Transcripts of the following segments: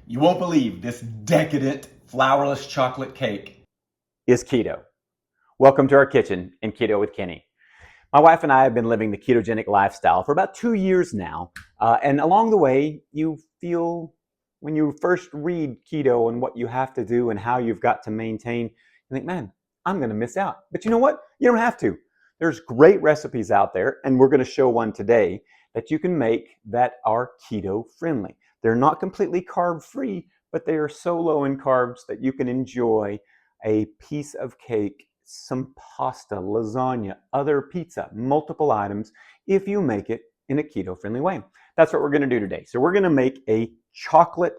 You won't believe this decadent flourless chocolate cake is keto. Welcome to our kitchen in Keto with Kenny. My wife and I have been living the ketogenic lifestyle for about 2 years now. And along the way, you feel when you first read keto and what you have to do and how you've got to maintain, you think, man, I'm going to miss out. But you know what? You don't have to. There's great recipes out there, and we're going to show one today that you can make that are keto friendly. They're not completely carb free, but they are so low in carbs that you can enjoy a piece of cake, some pasta, lasagna, other pizza, multiple items if you make it in a keto friendly way. That's what we're going to do today. So we're going to make a chocolate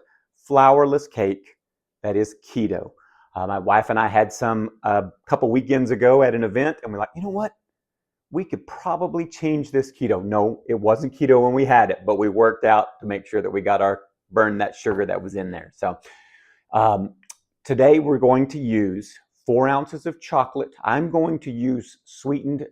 flourless cake that is keto. My wife and I had some a couple weekends ago at an event, and we're like, you know what? We could probably change this keto. No, it wasn't keto when we had it, but we worked out to make sure that we got burn that sugar that was in there. So today we're going to use 4 ounces of chocolate. I'm going to use sweetened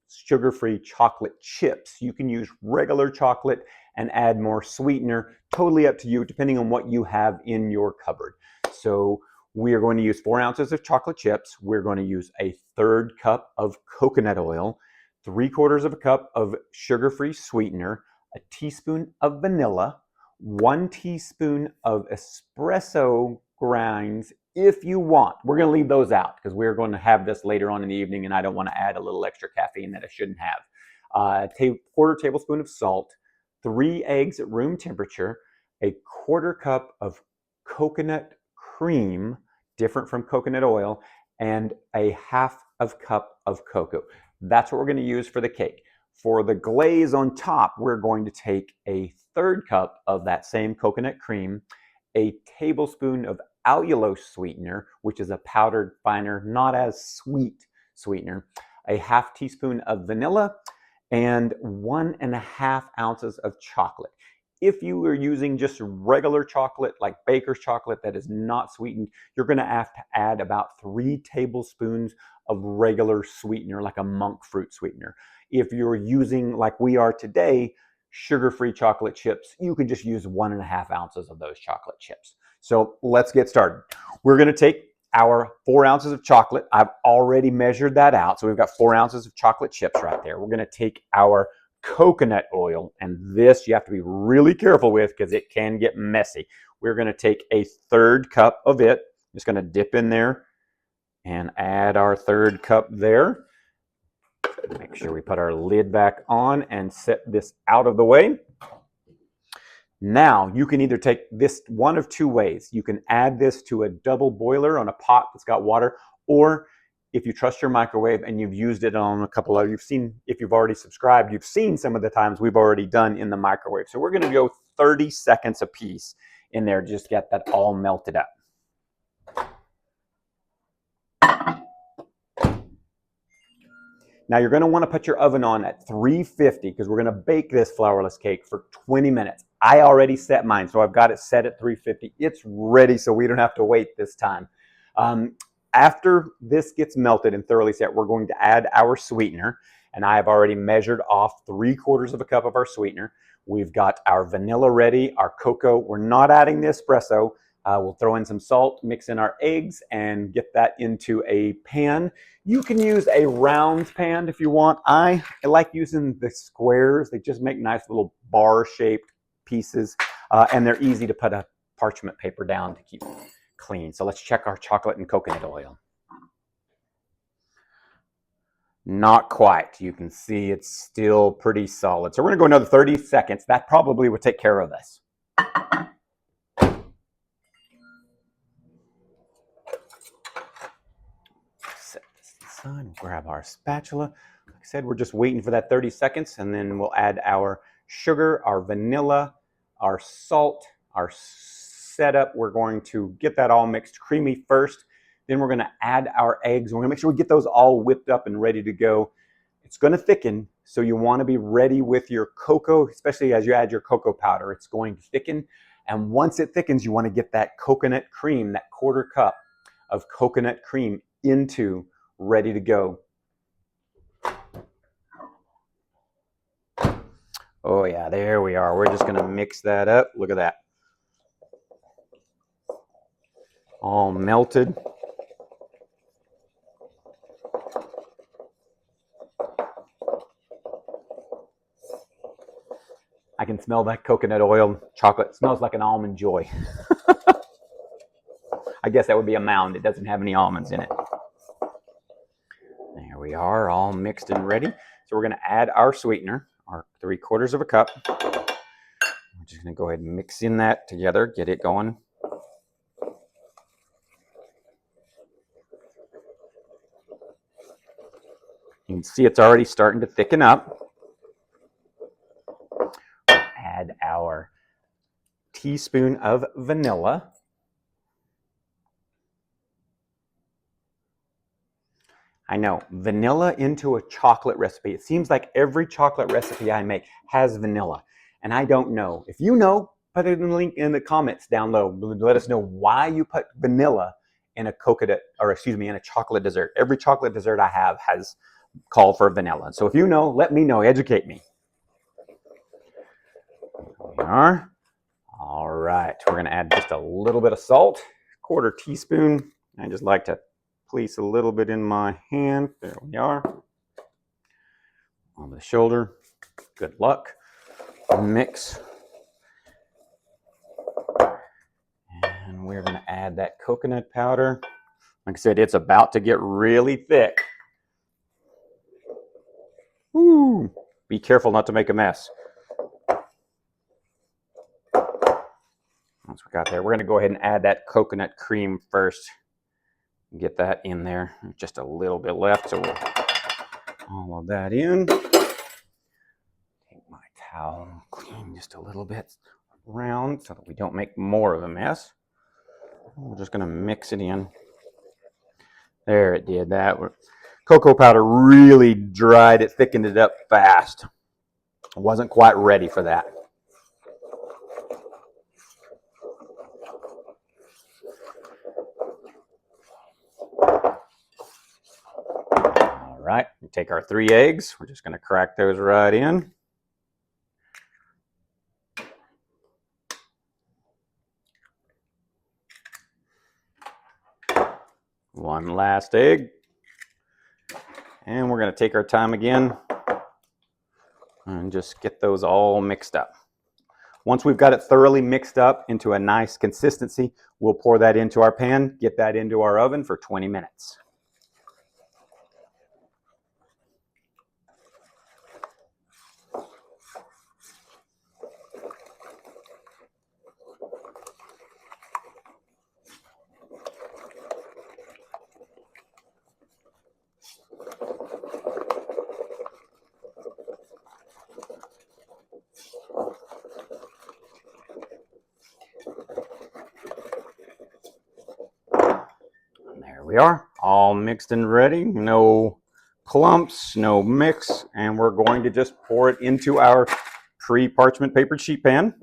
sugar-free chocolate chips. You can use regular chocolate and add more sweetener. Totally up to you, depending on what you have in your cupboard. So we are going to use 4 ounces of chocolate chips. We're going to use a 1/3 cup of coconut oil, 3/4 of a cup of sugar-free sweetener, a teaspoon of vanilla, 1 teaspoon of espresso grinds if you want. We're going to leave those out because we're going to have this later on in the evening, and I don't want to add a little extra caffeine that I shouldn't have. 1/4 tablespoon of salt, 3 eggs at room temperature, a 1/4 cup of coconut cream, different from coconut oil, and a 1/2 cup of cocoa. That's what we're going to use for the cake. For the glaze on top, we're going to take a 1/3 cup of that same coconut cream, a tablespoon of allulose sweetener, which is a powdered finer, not as sweet sweetener, a 1/2 teaspoon of vanilla, and 1.5 ounces of chocolate. If you are using just regular chocolate, like baker's chocolate that is not sweetened, you're going to have to add about 3 tablespoons of regular sweetener, like a monk fruit sweetener. If you're using, like we are today, sugar-free chocolate chips, you can just use 1.5 ounces of those chocolate chips. So let's get started. We're going to take our 4 ounces of chocolate. I've already measured that out. So we've got 4 ounces of chocolate chips right there. We're going to take our coconut oil, and this you have to be really careful with because it can get messy. We're going to take a 1/3 cup of it. Just going to dip in there and add our 1/3 cup there. Make sure we put our lid back on and set this out of the way. Now, you can either take this one of 2 ways. You can add this to a double boiler on a pot that's got water, or if you trust your microwave and you've used it on a couple of, if you've already subscribed, you've seen some of the times we've already done in the microwave. So we're going to go 30 seconds a piece in there to just get that all melted up. Now you're going to want to put your oven on at 350 because we're going to bake this flourless cake for 20 minutes. I already set mine, so I've got it set at 350. It's ready, so we don't have to wait this time. After this gets melted and thoroughly set, we're going to add our sweetener, and I have already measured off 3/4 of a cup of our sweetener. We've got our vanilla ready, our cocoa. We're not adding the espresso. We'll throw in some salt, mix in our eggs, and get that into a pan. You can use a round pan if you want. I like using the squares. They just make nice little bar-shaped pieces, and they're easy to put a parchment paper down to keep clean. So let's check our chocolate and coconut oil. Not quite. You can see it's still pretty solid. So we're going to go another 30 seconds. That probably would take care of this. Set this aside, grab our spatula. Like I said, we're just waiting for that 30 seconds, and then we'll add our sugar, our vanilla, our salt, our setup. We're going to get that all mixed creamy first. Then we're going to add our eggs. We're going to make sure we get those all whipped up and ready to go. It's going to thicken, so you want to be ready with your cocoa, especially as you add your cocoa powder. It's going to thicken, and once it thickens, you want to get that coconut cream, that 1/4 cup of coconut cream into ready to go. Oh yeah, there we are. We're just going to mix that up. Look at that. all melted. I can smell that coconut oil. Chocolate smells like an almond joy. I guess that would be a mound. It doesn't have any almonds in it. There we are, all mixed and ready. So we're going to add our sweetener, our 3/4 cup. We're just going to go ahead and mix in that together, get it going. You can see it's already starting to thicken up. Add our teaspoon of vanilla. I know, vanilla into a chocolate recipe. It seems like every chocolate recipe I make has vanilla, and I don't know. If you know, put it in the link in the comments down below. Let us know why you put vanilla in a coconut, or excuse me, in a chocolate dessert. Every chocolate dessert I have has called for vanilla. So if you know, let me know, educate me. There we are. All right, we're going to add just a little bit of salt, 1/4 teaspoon. I just like to place a little bit in my hand. There we are. On the shoulder. Good luck. Mix. And we're going to add that coconut powder. Like I said, it's about to get really thick. Woo! Be careful not to make a mess. Once we got there, we're going to go ahead and add that coconut cream first. Get that in there. Just a little bit left, so we'll all of that in. Take my towel, clean just a little bit around so that we don't make more of a mess. We're just going to mix it in. There, it did that. Cocoa powder really dried it, thickened it up fast. I wasn't quite ready for that. All right, we take our 3 eggs. We're just going to crack those right in. One last egg. And we're going to take our time again and just get those all mixed up. Once we've got it thoroughly mixed up into a nice consistency, we'll pour that into our pan, get that into our oven for 20 minutes. There we are, all mixed and ready. No clumps, no mix, and we're going to just pour it into our pre-parchment papered sheet pan.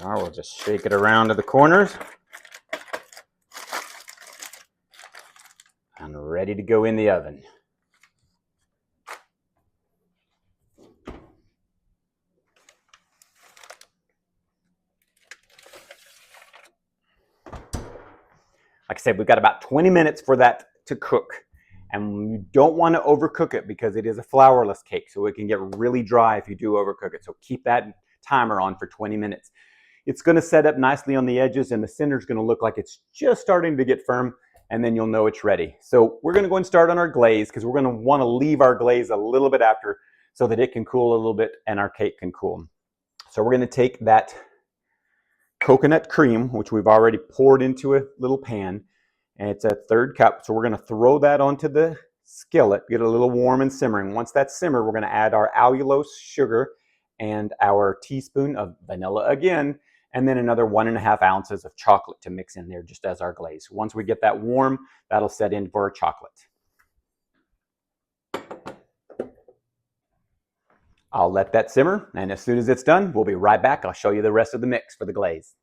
Now we'll just shake it around to the corners. And ready to go in the oven. Like I said, we've got about 20 minutes for that to cook. And you don't want to overcook it because it is a flourless cake, so it can get really dry if you do overcook it. So keep that timer on for 20 minutes. It's going to set up nicely on the edges, and the center is going to look like it's just starting to get firm, and then you'll know it's ready. So we're going to go and start on our glaze because we're going to want to leave our glaze a little bit after so that it can cool a little bit and our cake can cool. So we're going to take that coconut cream, which we've already poured into a little pan, and it's a 1/3 cup. So we're going to throw that onto the skillet, get it a little warm and simmering. Once that's simmered, we're going to add our allulose sugar and our teaspoon of vanilla again, and then another 1½ ounces of chocolate to mix in there just as our glaze. Once we get that warm, that'll set in for our chocolate. I'll let that simmer, and as soon as it's done, we'll be right back. I'll show you the rest of the mix for the glaze.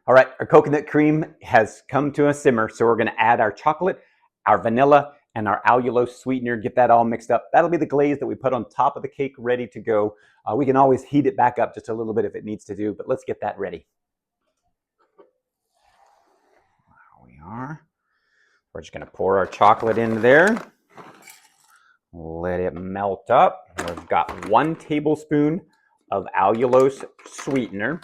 All right, our coconut cream has come to a simmer, so we're gonna add our chocolate, our vanilla, and our allulose sweetener, get that all mixed up. That'll be the glaze that we put on top of the cake ready to go. We can always heat it back up just a little bit if it needs to do, but let's get that ready. There we are. We're just gonna pour our chocolate in there. Let it melt up. We've got 1 tablespoon of allulose sweetener.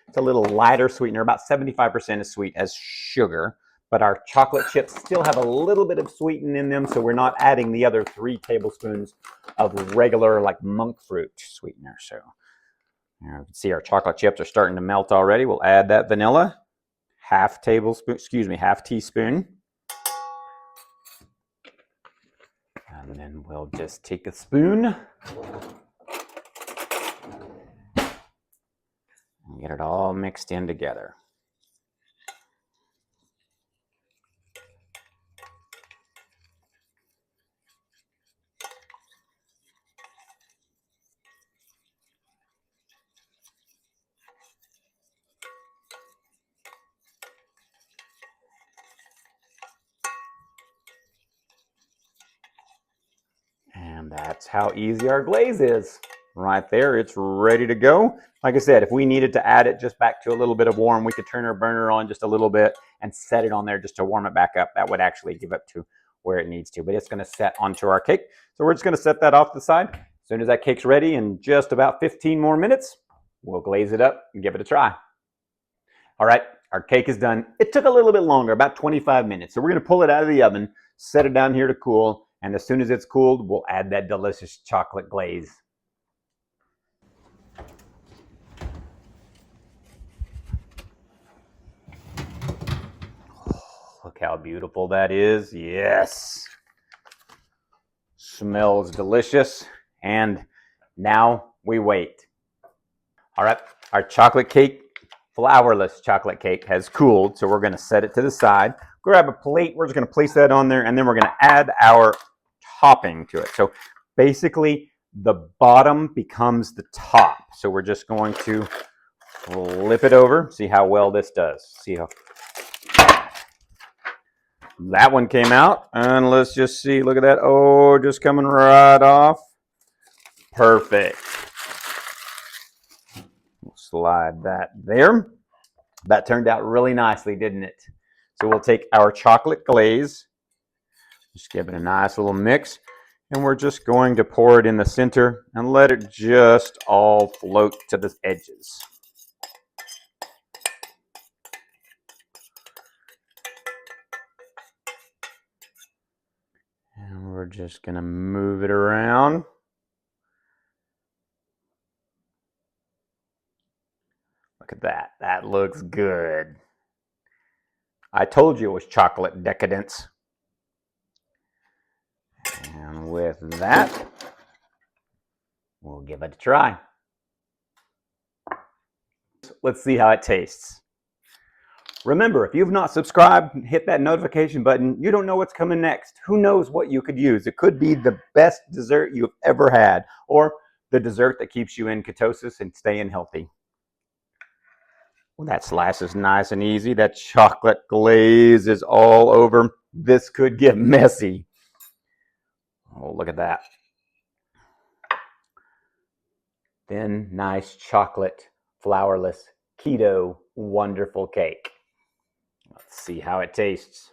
It's a little lighter sweetener, about 75% as sweet as sugar, but our chocolate chips still have a little bit of sweeten in them, so we're not adding the other 3 tablespoons of regular like monk fruit sweetener. So you can see our chocolate chips are starting to melt already. We'll add that vanilla, half teaspoon. And then we'll just take a spoon and get it all mixed in together. And that's how easy our glaze is. Right there, it's ready to go. Like I said, if we needed to add it just back to a little bit of warm, we could turn our burner on just a little bit and set it on there just to warm it back up. That would actually give up to where it needs to, but it's gonna set onto our cake. So we're just gonna set that off to the side. As soon as that cake's ready, in just about 15 more minutes, we'll glaze it up and give it a try. All right, our cake is done. It took a little bit longer, about 25 minutes. So we're gonna pull it out of the oven, set it down here to cool, and as soon as it's cooled, we'll add that delicious chocolate glaze. Look how beautiful that is. Yes. Smells delicious. And now we wait. All right, our chocolate cake, flourless chocolate cake, has cooled. So we're going to set it to the side. Grab a plate. We're just going to place that on there. And then we're going to add our topping to it. So basically, the bottom becomes the top. So we're just going to flip it over. See how well this does. See how that one came out, and let's just see, look at that. Oh, just coming right off. Perfect. We'll slide that there. That turned out really nicely, didn't it? So we'll take our chocolate glaze, just give it a nice little mix, and we're just going to pour it in the center and let it just all float to the edges. And we're just going to move it around. Look at that. That looks good. I told you it was chocolate decadence. And with that, we'll give it a try. Let's see how it tastes. Remember, if you've not subscribed, hit that notification button. You don't know what's coming next. Who knows what you could use? It could be the best dessert you've ever had, or the dessert that keeps you in ketosis and staying healthy. Well, that slice is nice and easy. That chocolate glaze is all over. This could get messy. Oh, look at that. Thin, nice chocolate, flourless, keto, wonderful cake. Let's see how it tastes.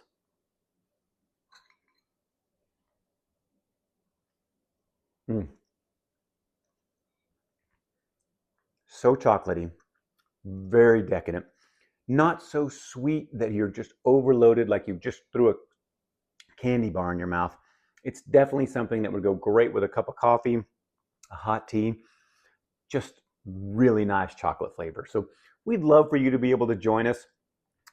So chocolatey, very decadent. Not so sweet that you're just overloaded like you just threw a candy bar in your mouth. It's definitely something that would go great with a cup of coffee, a hot tea, just really nice chocolate flavor. So we'd love for you to be able to join us.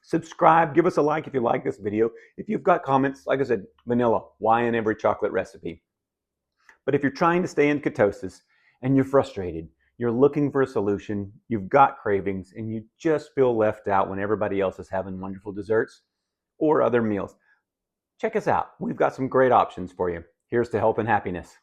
Subscribe, give us a like if you like this video. If you've got comments, like I said, vanilla, why in every chocolate recipe? But if you're trying to stay in ketosis and you're frustrated, you're looking for a solution, you've got cravings, and you just feel left out when everybody else is having wonderful desserts or other meals, check us out. We've got some great options for you. Here's to health and happiness.